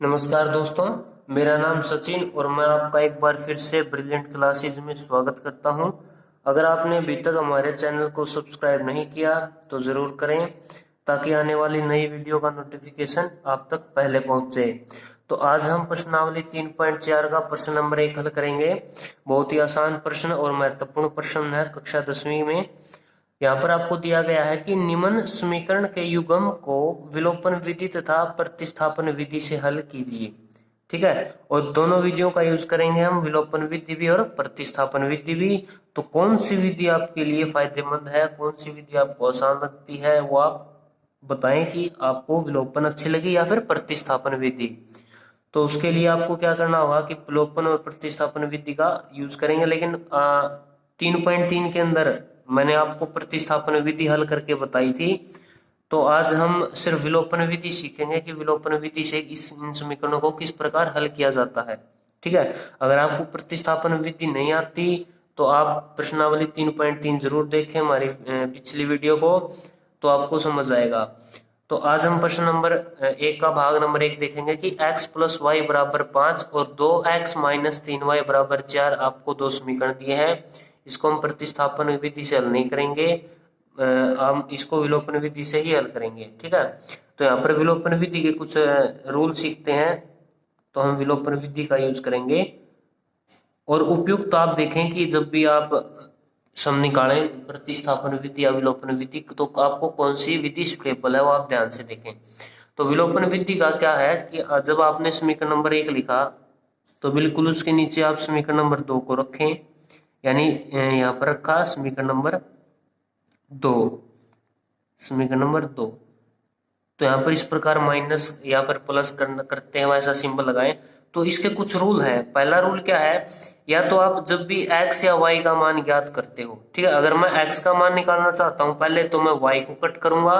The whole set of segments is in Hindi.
नमस्कार दोस्तों, मेरा नाम सचिन और मैं आपका एक बार फिर से ब्रिलियंट क्लासेज में स्वागत करता हूं। अगर आपने अभी तक हमारे चैनल को सब्सक्राइब नहीं किया तो ज़रूर करें ताकि आने वाली नई वीडियो का नोटिफिकेशन आप तक पहले पहुंचे। तो आज हम प्रश्नावली 3.4 का प्रश्न नंबर 1 हल करेंगे। बहुत ही आसान प्रश्न और महत्वपूर्ण प्रश्न है कक्षा 10वीं में। यहाँ पर आपको दिया गया है कि निम्न समीकरण के युग्म को विलोपन विधि तथा प्रतिस्थापन विधि से हल कीजिए। ठीक है, और दोनों विधियों का यूज करेंगे हम, विलोपन विधि भी और प्रतिस्थापन विधि भी। तो कौन सी विधि आपके लिए फायदेमंद है, कौन सी विधि आपको आसान लगती है, वो आप बताएं कि आपको विलोपन अच्छी लगी या फिर प्रतिस्थापन विधि। तो उसके लिए आपको क्या करना होगा कि विलोपन और प्रतिस्थापन विधि का यूज करेंगे, लेकिन 3.3 के अंदर मैंने आपको प्रतिस्थापन विधि हल करके बताई थी। तो आज हम सिर्फ विलोपन विधि सीखेंगे कि विलोपन विधि से इन समीकरणों को किस प्रकार हल किया जाता है। ठीक है, अगर आपको प्रतिस्थापन विधि नहीं आती तो आप प्रश्नावली 3.3 जरूर देखें हमारी पिछली वीडियो को, तो आपको समझ आएगा। तो आज हम प्रश्न नंबर 1 का भाग नंबर 1 देखेंगे कि x प्लस वाई बराबर 5 और 2x माइनस 3y बराबर 4 आपको दो समीकरण दिए हैं। इसको हम प्रतिस्थापन विधि से हल नहीं करेंगे, हम इसको विलोपन विधि से ही हल करेंगे। ठीक है, तो यहाँ पर विलोपन विधि के कुछ रूल सीखते हैं, तो हम विलोपन विधि का यूज करेंगे। और उपयुक्त तो आप देखें कि जब भी आप सम निकालें प्रतिस्थापन विधि या विलोपन विधि, तो आपको कौन सी विधि सुटेबल है वो आप ध्यान से देखें। तो विलोपन विधि का क्या है कि जब आपने समीकरण नंबर 1 लिखा तो बिल्कुल उसके नीचे आप समीकरण नंबर 2 को रखें, यानी यहाँ पर रखा समीकरण नंबर 2, समीकरण नंबर 2। तो यहाँ पर इस प्रकार माइनस या पर प्लस करते हैं वैसा सिंबल लगाएं। तो इसके कुछ रूल हैं। पहला रूल क्या है, या तो आप जब भी x या y का मान ज्ञात करते हो, ठीक है, अगर मैं x का मान निकालना चाहता हूं पहले तो मैं y को कट करूंगा,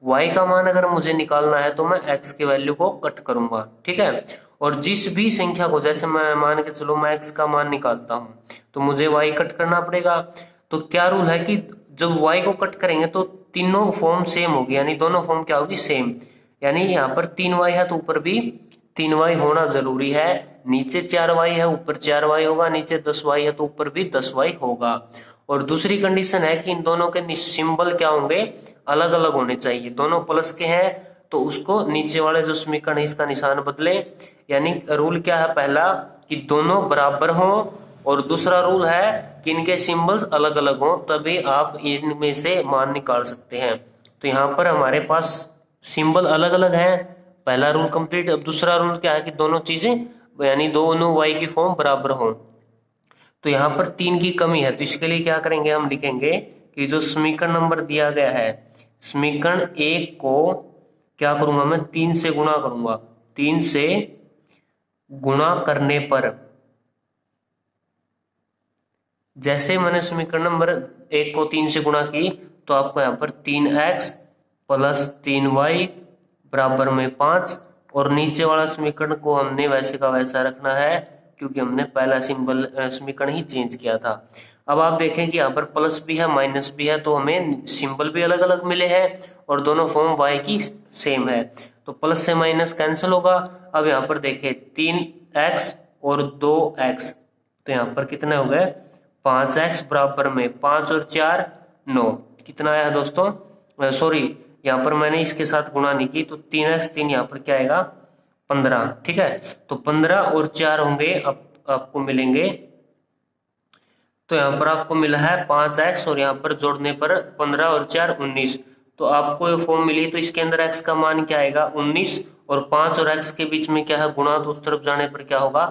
y का मान अगर मुझे निकालना है तो मैं x की वैल्यू को कट करूंगा। ठीक है, और जिस भी संख्या को, जैसे मैं मान के चलो मैं x का मान निकालता हूं तो मुझे y कट करना पड़ेगा। तो क्या रूल है कि जब y को कट करेंगे तो तीनों फॉर्म सेम होगी, यानी दोनों फॉर्म क्या होगी, सेम। यानी यहाँ पर 3y है तो ऊपर भी 3y होना जरूरी है, नीचे 4y है ऊपर 4y होगा, नीचे 10y है तो ऊपर भी 10y होगा। और दूसरी कंडीशन है कि इन दोनों के सिंबल क्या होंगे, अलग अलग होने चाहिए। दोनों प्लस के हैं तो उसको नीचे वाले जो समीकरण है इसका निशान बदले। यानी रूल क्या है, पहला कि दोनों बराबर हों, और दूसरा रूल है कि इनके सिंबल्स अलग अलग हों, तभी आप इनमें से मान निकाल सकते हैं। तो यहाँ पर हमारे पास सिंबल अलग अलग हैं, पहला रूल कंप्लीट। अब दूसरा रूल क्या है कि दोनों चीजें यानी दोनों y की फॉर्म बराबर हों। तो यहाँ पर 3 की कमी है, तो इसके लिए क्या करेंगे, हम लिखेंगे कि जो समीकरण नंबर दिया गया है, समीकरण 1 को क्या करूंगा मैं, 3 से गुणा करूंगा। 3 से गुणा करने पर, जैसे मैंने समीकरण नंबर 1 को 3 से गुणा की तो आपको यहाँ पर 3x प्लस 3y बराबर में 5, और नीचे वाला समीकरण को हमने वैसे का वैसा रखना है क्योंकि हमने पहला सिंबल समीकरण ही चेंज किया था। अब आप देखें कि यहाँ पर प्लस भी है माइनस भी है, तो हमें सिंबल भी अलग अलग मिले हैं और दोनों फॉर्म y की सेम है, तो प्लस से माइनस कैंसिल होगा। अब यहाँ पर देखें 3x और 2x, तो यहाँ पर कितने हो गए, 5x बराबर में 5 और 4 9, कितना आया दोस्तों, सॉरी यहाँ पर मैंने इसके साथ गुणा नहीं की, तो 3x 3 यहाँ पर क्या आएगा 15। ठीक है, तो 15 और 4 होंगे, अब आपको मिलेंगे, तो यहाँ पर आपको मिला है 5x और यहाँ पर जोड़ने पर 15 और 4 19। तो आपको ये फॉर्म मिली, तो इसके अंदर x का मान क्या आएगा 19, और 5 और x के बीच में क्या है गुणा, तो उस तरफ जाने पर क्या होगा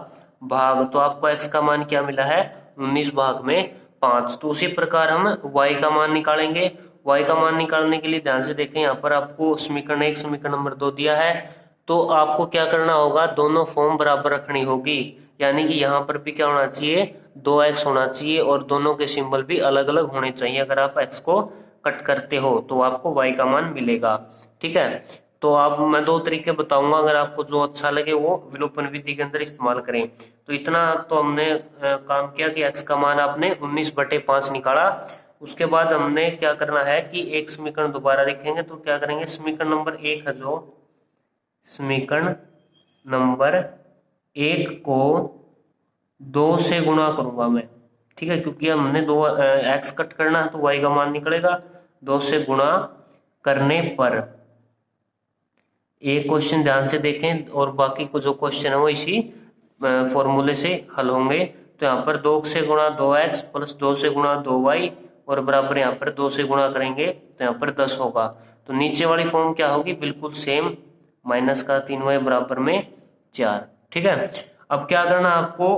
भाग। तो आपको x का मान क्या मिला है 19 भाग में 5। तो उसी प्रकार हम y का मान निकालेंगे। y का मान निकालने के लिए ध्यान से देखें, यहाँ पर आपको समीकरण 1 समीकरण नंबर 2 दिया है, तो आपको क्या करना होगा, दोनों फॉर्म बराबर रखनी होगी। यानी कि यहाँ पर भी क्या होना चाहिए, 2x होना चाहिए, और दोनों के सिंबल भी अलग अलग होने चाहिए। अगर आप x को कट करते हो तो आपको y का मान मिलेगा। ठीक है, तो आप मैं 2 तरीके बताऊंगा, अगर आपको जो अच्छा लगे वो विलोपन विधि के अंदर इस्तेमाल करें। तो इतना तो हमने काम किया कि x का मान आपने 19/5 निकाला। उसके बाद हमने क्या करना है कि एक समीकरण दोबारा लिखेंगे। तो क्या करेंगे, समीकरण नंबर 1 है जो समीकरण नंबर 1 को 2 से गुणा करूंगा मैं, ठीक है, क्योंकि हमने दो एक्स कट करना है तो वाई का मान निकलेगा 2 से गुणा करने पर। एक क्वेश्चन ध्यान से देखें और बाकी को जो क्वेश्चन है वो इसी फॉर्मूले से हल होंगे। तो यहाँ पर 2 से गुणा 2x प्लस 2 से गुणा 2y और बराबर यहाँ पर 2 से गुणा करेंगे तो यहाँ पर 10 होगा। तो नीचे वाली फॉर्म क्या होगी, बिल्कुल सेम, माइनस का 3y बराबर में 4। ठीक है, अब क्या करना आपको,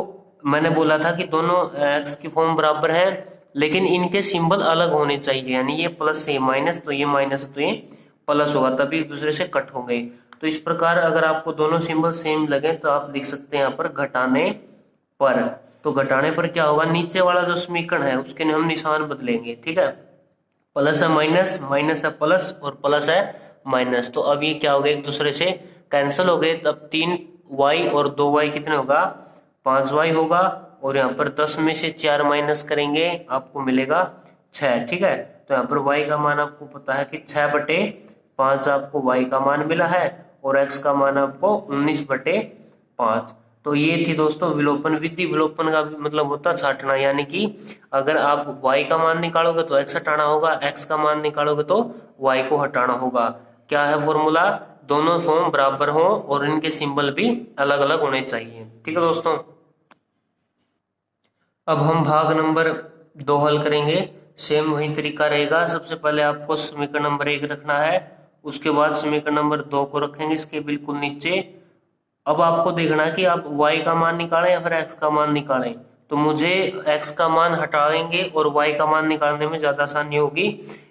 मैंने बोला था कि दोनों x की फॉर्म बराबर है लेकिन इनके सिंबल अलग होने चाहिए, यानी ये प्लस से माइनस, तो ये माइनस तो ये प्लस होगा, तभी एक दूसरे से कट होंगे। तो इस प्रकार अगर आपको दोनों सिंबल सेम लगे तो आप लिख सकते हैं यहाँ पर घटाने पर। तो घटाने पर क्या होगा, नीचे वाला जो समीकरण है उसके हम निशान बदलेंगे, ठीक है, प्लस है माइनस, माइनस है प्लस और प्लस है माइनस, तो अब ये क्या हो गया, एक दूसरे से कैंसिल हो गए। तब 3y और 2y कितने होगा, 5y होगा, और यहाँ पर 10 में से 4 माइनस करेंगे आपको मिलेगा 6। ठीक है, तो यहाँ पर y का मान आपको पता है कि 6/5 आपको y का मान मिला है और x का मान आपको 19/5। तो ये थी दोस्तों विलोपन विधि। विलोपन का मतलब होता है छांटना, यानी कि अगर आप y का मान निकालोगे तो x हटाना होगा, x का मान निकालोगे तो y को हटाना होगा। क्या है फॉर्मूला, दोनों फॉर्म बराबर हो और इनके सिंबल भी अलग अलग होने चाहिए। ठीक है दोस्तों, अब हम भाग नंबर 2 हल करेंगे। सेम वही तरीका रहेगा, सबसे पहले आपको समीकरण नंबर 1 रखना है, उसके बाद समीकरण नंबर 2 को रखेंगे इसके बिल्कुल नीचे। अब आपको देखना है कि आप y का मान निकालें या फिर x का मान निकालें। तो मुझे x का मान हटाएंगे और y का मान निकालने में ज़्यादा आसानी होगी,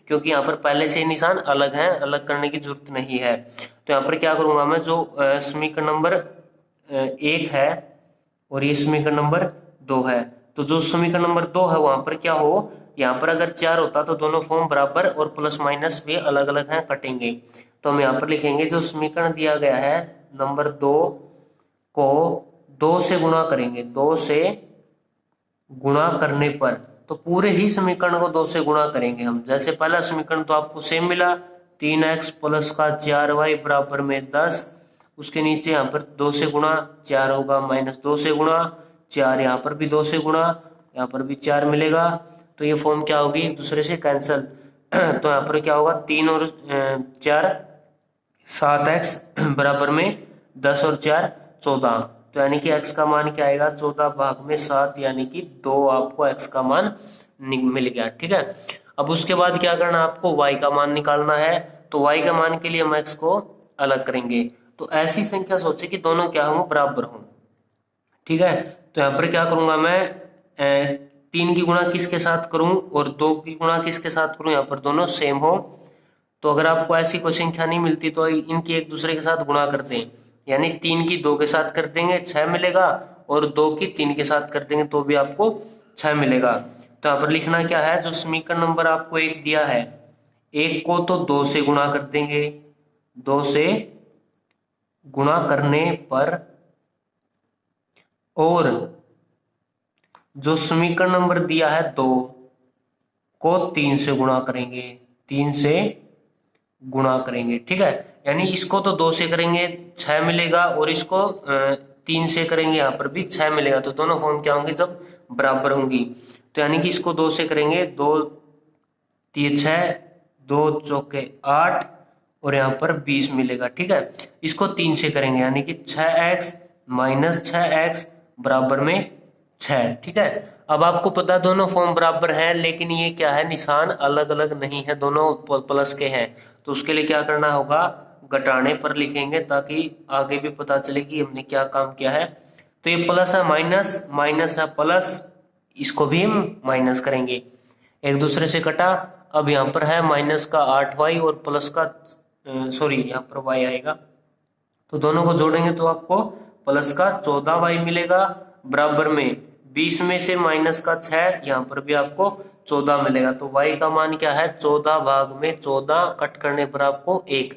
क्योंकि यहाँ पर पहले से निशान अलग हैं, अलग करने की जरूरत नहीं है। तो यहाँ पर क्या करूँगा मैं, जो समीकरण नंबर 1 है और ये समीकरण नंबर 2 है, तो जो समीकरण नंबर 2 है वहां पर क्या हो, यहाँ पर अगर 4 होता तो दोनों फॉर्म बराबर और प्लस माइनस भी अलग अलग हैं, कटेंगे। तो हम यहाँ पर लिखेंगे जो समीकरण दिया गया है नंबर 2 को 2 से गुणा करेंगे, 2 से गुणा करने पर, तो पूरे ही समीकरण को 2 से गुणा करेंगे हम। जैसे पहला समीकरण तो आपको सेम मिला, 3x प्लस का 4y बराबर में 10, उसके नीचे यहाँ पर 2 से गुणा 4 होगा, माइनस 2 से गुणा 4, यहाँ पर भी 2 से गुणा, यहाँ पर भी 4 मिलेगा। तो ये फॉर्म क्या होगी, एक दूसरे से कैंसल। तो यहाँ पर क्या होगा, 3 और 4 7x बराबर में 10 और 4 14। तो यानी कि x का मान क्या आएगा, 14 भाग में 7, यानी कि 2 आपको x का मान मिल गया। ठीक है, अब उसके बाद क्या करना, आपको y का मान निकालना है। तो y का मान के लिए हम x को अलग करेंगे। तो ऐसी संख्या सोचे कि दोनों क्या हों, बराबर हों। ठीक है, तो यहाँ पर क्या करूंगा मैं, 3 की गुणा किसके साथ करूं और 2 की गुणा किसके साथ करूं, यहाँ पर दोनों सेम हो। तो अगर आपको ऐसी कोई संख्या नहीं मिलती तो इनकी एक दूसरे के साथ गुणा कर दें, यानी 3 की 2 के साथ कर देंगे 6 मिलेगा, और 2 की 3 के साथ कर देंगे तो भी आपको 6 मिलेगा। तो यहाँ पर लिखना क्या है, जो समीकरण नंबर आपको 1 दिया है, 1 को तो 2 से गुणा कर देंगे, 2 से गुणा करने पर, और जो समीकरण नंबर दिया है 2 को 3 से गुणा करेंगे, 3 से गुणा करेंगे। ठीक है, यानी इसको तो 2 से करेंगे 6 मिलेगा, और इसको 3 से करेंगे यहाँ पर भी 6 मिलेगा। तो दोनों फॉर्म क्या होंगे, जब बराबर होंगी। तो यानी कि इसको 2 से करेंगे, 2 3 6, 2 चौके 8, और यहाँ पर 20 मिलेगा। ठीक है, इसको 3 से करेंगे, यानी कि 6x माइनस 6x बराबर में 6। ठीक है, अब आपको पता दोनों फॉर्म बराबर हैं, लेकिन ये क्या है, निशान अलग अलग नहीं है, दोनों प्लस के हैं। तो उसके लिए क्या करना होगा, घटाने पर लिखेंगे, ताकि आगे भी पता चले कि हमने क्या काम किया है। तो ये प्लस है माइनस, माइनस है प्लस, इसको भी हम माइनस करेंगे, एक दूसरे से कटा। अब यहाँ पर है माइनस का 8y और प्लस का सॉरी यहाँ पर y आएगा, तो दोनों को जोड़ेंगे तो आपको प्लस का 14y मिलेगा, बराबर में 20 में से माइनस का 6, यहाँ पर भी आपको 14 मिलेगा। तो y का मान क्या है, 14 भाग में 14, कट करने पर आपको 1,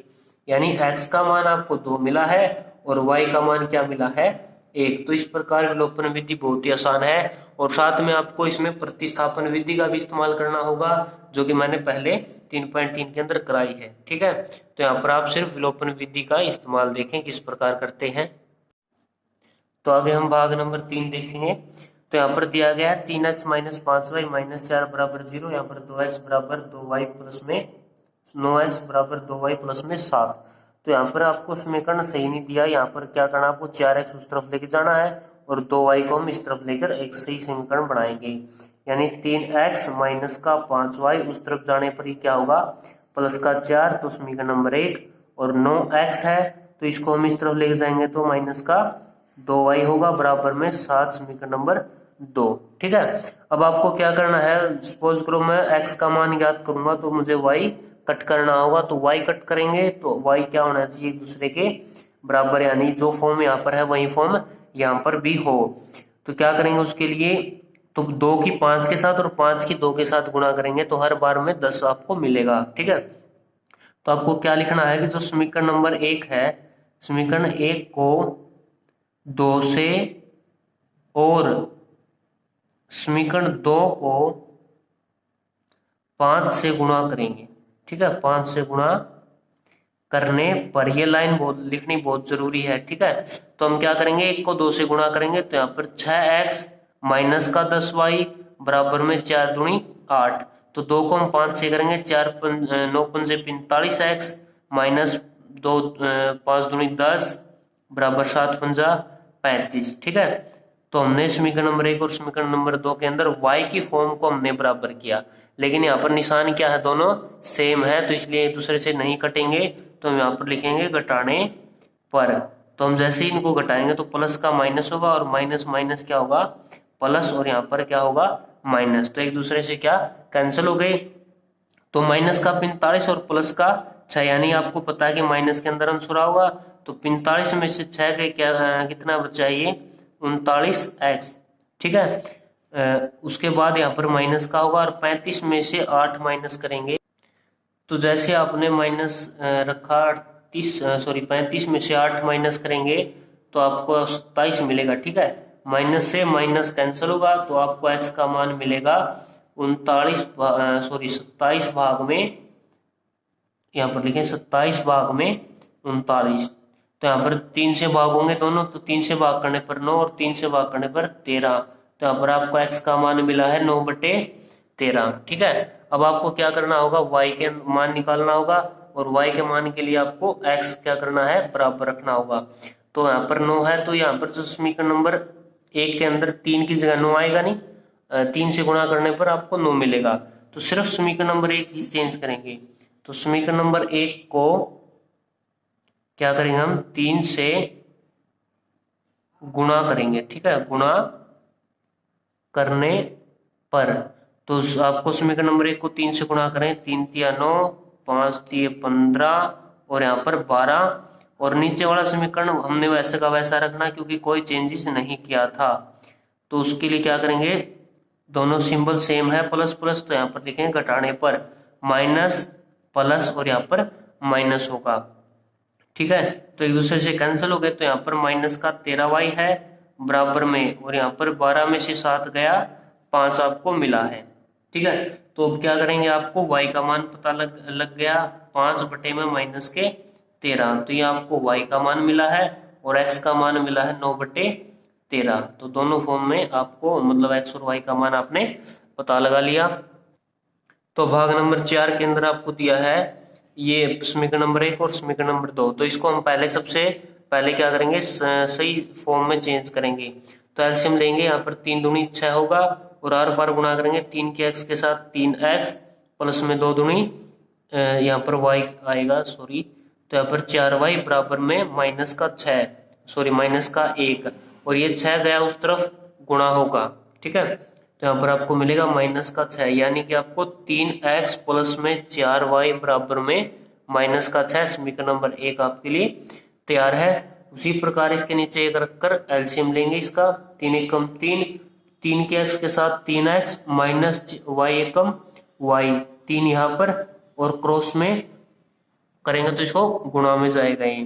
यानी x का मान आपको 2 मिला है और y का मान क्या मिला है, 1। तो इस प्रकार विलोपन विधि बहुत ही आसान है, और साथ में आपको इसमें प्रतिस्थापन विधि का भी इस्तेमाल करना होगा, जो कि मैंने पहले 3.3 के अंदर कराई है। ठीक है, तो यहाँ पर आप सिर्फ विलोपन विधि का इस्तेमाल देखें किस प्रकार करते हैं। तो आगे हम भाग नंबर 3 देखेंगे। तो यहाँ पर दिया गया है 3x माइनस 5y माइनस 4 बराबर 0, यहाँ पर 2x बराबर 2y प्लस में 9x बराबर 2y प्लस में 7। तो यहाँ पर आपको समीकरण सही नहीं दिया, यहाँ पर क्या करना, आपको 4x उस तरफ लेके जाना है और 2y को हम इस तरफ लेकर एक सही समीकरण बनाएंगे। यानी 3x माइनस का 5y उस तरफ जाने पर ही क्या होगा, प्लस का 4, तो समीकरण नंबर 1। और 9x है तो इसको हम इस तरफ लेके जाएंगे तो माइनस का 2y होगा बराबर में 7, समीकरण नंबर 2। ठीक है, अब आपको क्या करना है, सपोज करो मैं x का मान ज्ञात करूंगा तो मुझे y कट करना होगा। तो y कट करेंगे तो y क्या होना चाहिए, एक दूसरे के बराबर, यानी जो फॉर्म यहाँ पर है वही फॉर्म यहाँ पर भी हो। तो क्या करेंगे उसके लिए, तो 2 की 5 के साथ और 5 की 2 के साथ गुणा करेंगे तो हर बार में 10 आपको मिलेगा। ठीक है, तो आपको क्या लिखना है कि जो समीकरण नंबर 1 है, समीकरण 1 को 2 से और समीकरण 2 को 5 से गुणा करेंगे। ठीक है, 5 से गुणा करने पर, ये लाइन लिखनी बहुत जरूरी है। ठीक है, तो हम क्या करेंगे, 1 को 2 से गुणा करेंगे तो यहाँ पर 6x माइनस का 10y बराबर में 4 दूनी 8। तो 2 को हम 5 से करेंगे, 9 पंजे 45x माइनस 2 5 दूनी 10 बराबर 7 पंजा 35। ठीक है, तो हमने समीकरण नंबर 1 और समीकरण नंबर 2 के अंदर y की फॉर्म को हमने बराबर किया, लेकिन यहाँ पर निशान क्या है, दोनों सेम है तो इसलिए एक दूसरे से नहीं कटेंगे। तो हम यहाँ पर लिखेंगे घटाने पर। तो हम जैसे ही इनको घटाएंगे तो प्लस का माइनस होगा और माइनस माइनस क्या होगा, प्लस, और यहाँ पर क्या होगा, माइनस। तो एक दूसरे से क्या कैंसिल हो गए। तो माइनस का 45 और प्लस का 6, यानी आपको पता है कि माइनस के अंदर आंसर होगा। तो 45 में से 6 के क्या कितना बचा है, ये 39x। ठीक है, उसके बाद यहाँ पर माइनस का होगा और 35 में से 8 माइनस करेंगे। तो जैसे आपने माइनस रखा 35 में से 8 माइनस करेंगे तो आपको 27 मिलेगा। ठीक है, माइनस से माइनस कैंसिल होगा तो आपको x का मान मिलेगा 27 भाग में, यहाँ पर लिखें 27 भाग में 39। तो यहाँ पर 3 से भाग होंगे दोनों, तो 3 से भाग करने पर 9 और 3 से भाग करने पर 13। तो यहाँ पर आपको x का मान मिला है 9/13। ठीक है, अब आपको क्या करना होगा, y के मान निकालना होगा और y के मान के लिए आपको x क्या करना है, बराबर रखना होगा। तो यहाँ पर 9 है तो यहाँ पर जो समीकरण नंबर 1 के अंदर 3 की जगह 9 आएगा नहीं, 3 से गुणा करने पर आपको 9 मिलेगा। तो सिर्फ समीकरण नंबर 1 ही चेंज करेंगे। तो समीकरण नंबर 1 को क्या करेंगे, हम 3 से गुणा करेंगे। ठीक है, गुणा करने पर, तो आपको समीकरण नंबर 1 को 3 से गुणा करें, 3 तिया 9, 5 तिया 15 और यहाँ पर 12। और नीचे वाला समीकरण हमने वैसे का वैसा रखना क्योंकि कोई चेंजेस नहीं किया था। तो उसके लिए क्या करेंगे, दोनों सिंबल सेम है, प्लस प्लस, तो यहाँ पर लिखेंगे घटाने पर, माइनस प्लस और यहाँ पर माइनस होगा। ठीक है, तो एक दूसरे से कैंसिल हो गए। तो यहाँ पर माइनस का 13y है बराबर में, और यहाँ पर 12 में से 7 गया, 5 आपको मिला है। ठीक है, तो अब क्या करेंगे, आपको y का मान पता लग गया, 5 में माइनस के 13। तो ये आपको y का मान मिला है और x का मान मिला है 9/13। तो दोनों फॉर्म में आपको मतलब x और y का मान आपने पता लगा लिया। तो भाग नंबर 4 के अंदर आपको दिया है ये समीकरण नंबर 1 और समीकरण नंबर 2। तो इसको हम सबसे पहले क्या करेंगे, सही फॉर्म में चेंज करेंगे। तो एलसीएम लेंगे, यहाँ पर 3 दूनी 6 होगा और हर बार गुणा करेंगे 3 के x के साथ 3x प्लस में 2 दूनी यहाँ पर y आएगा, सॉरी, तो यहाँ पर 4y बराबर में माइनस का 1 और ये 6 गया उस तरफ, गुणा होगा। ठीक है, तो यहाँ पर आपको मिलेगा माइनस का 6, यानी कि आपको 3x प्लस में 4y बराबर में माइनस का 6, समीकरण नंबर 1 आपके लिए तैयार है। उसी प्रकार इसके नीचे 1 रखकर एलसीएम लेंगे इसका, 3 एकम 3, 3 के x के साथ 3x माइनस y एकम y, 3 यहाँ पर और क्रॉस में करेंगे तो इसको गुणा में जाएगा ये।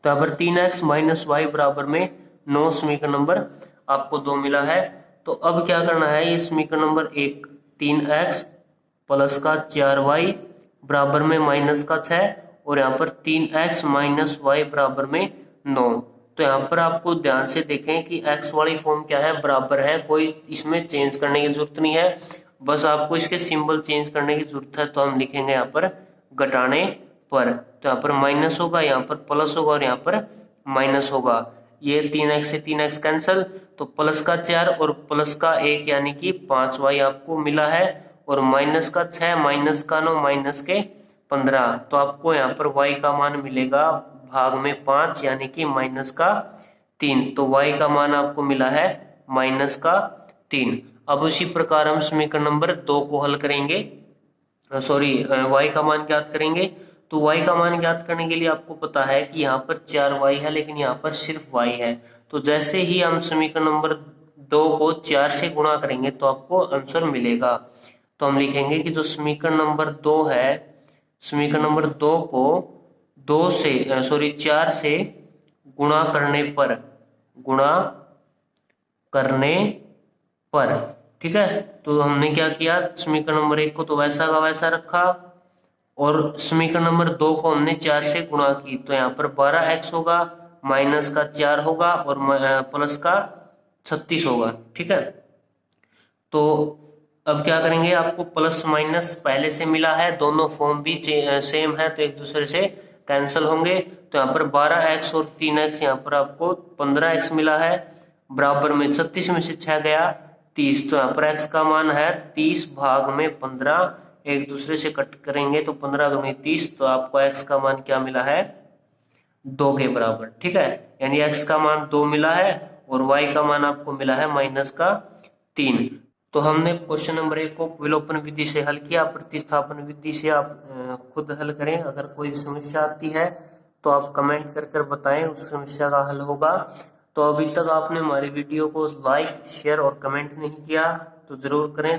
तो यहाँ पर 3x माइनस y बराबर में 9, समीकरण नंबर आपको 2 मिला है। तो अब क्या करना है, ये समीकरण नंबर 1 3x प्लस का 4y बराबर में माइनस का 6 और यहाँ पर 3x माइनस y बराबर में 9। तो यहाँ पर आपको ध्यान से देखें कि x वाली फॉर्म क्या है, बराबर है, कोई इसमें चेंज करने की जरूरत नहीं है, बस आपको इसके सिंबल चेंज करने की जरूरत है। तो हम लिखेंगे यहाँ पर घटाने पर, तो यहाँ पर माइनस होगा, यहाँ पर प्लस होगा और यहाँ पर माइनस होगा। ये 3x से 3x कैंसिल, तो प्लस का 4 और प्लस का 1 यानी कि 5y आपको मिला है, और माइनस का 6 माइनस का 9 माइनस के 15, तो आपको यहाँ पर y का मान मिलेगा भाग में 5 यानी कि माइनस का 3, तो y का मान आपको मिला है माइनस का 3। अब उसी प्रकार हम समीकरण नंबर 2 को हल करेंगे, y का मान ज्ञात करेंगे। तो y का मान ज्ञात करने के लिए आपको पता है कि यहाँ पर 4y है, लेकिन यहाँ पर सिर्फ y है। तो जैसे ही हम समीकरण नंबर 2 को 4 से गुणा करेंगे तो आपको आंसर मिलेगा। तो हम लिखेंगे कि जो समीकरण नंबर 2 है, समीकरण नंबर 2 को 4 से गुणा करने पर, ठीक है। तो हमने क्या किया, समीकरण नंबर 1 को तो वैसा का वैसा रखा, और समीकरण नंबर 2 को हमने 4 से गुणा की, तो यहाँ पर 12x होगा, माइनस का 4 होगा और प्लस का 36 होगा, ठीक है। तो अब क्या करेंगे, आपको प्लस माइनस पहले से मिला है, दोनों फॉर्म भी सेम है, तो एक दूसरे से कैंसिल होंगे। तो यहाँ पर 12x और 3x, यहाँ पर आपको 15x मिला है, बराबर में 36 में से 6 गया 30, तो यहाँ पर x का मान है 30 भाग में 15, एक दूसरे से कट करेंगे तो 15 दूनी 30, तो आपको x का मान क्या मिला है, 2 के बराबर, ठीक है। यानी x का मान 2 मिला है और y का मान आपको मिला है माइनस का 3। तो हमने क्वेश्चन नंबर 1 को विलोपन विधि से हल किया, प्रतिस्थापन विधि से आप खुद हल करें। अगर कोई समस्या आती है तो आप कमेंट कर बताएं, उस समस्या का हल होगा। तो अभी तक आपने हमारी वीडियो को लाइक शेयर और कमेंट नहीं किया तो जरूर करें।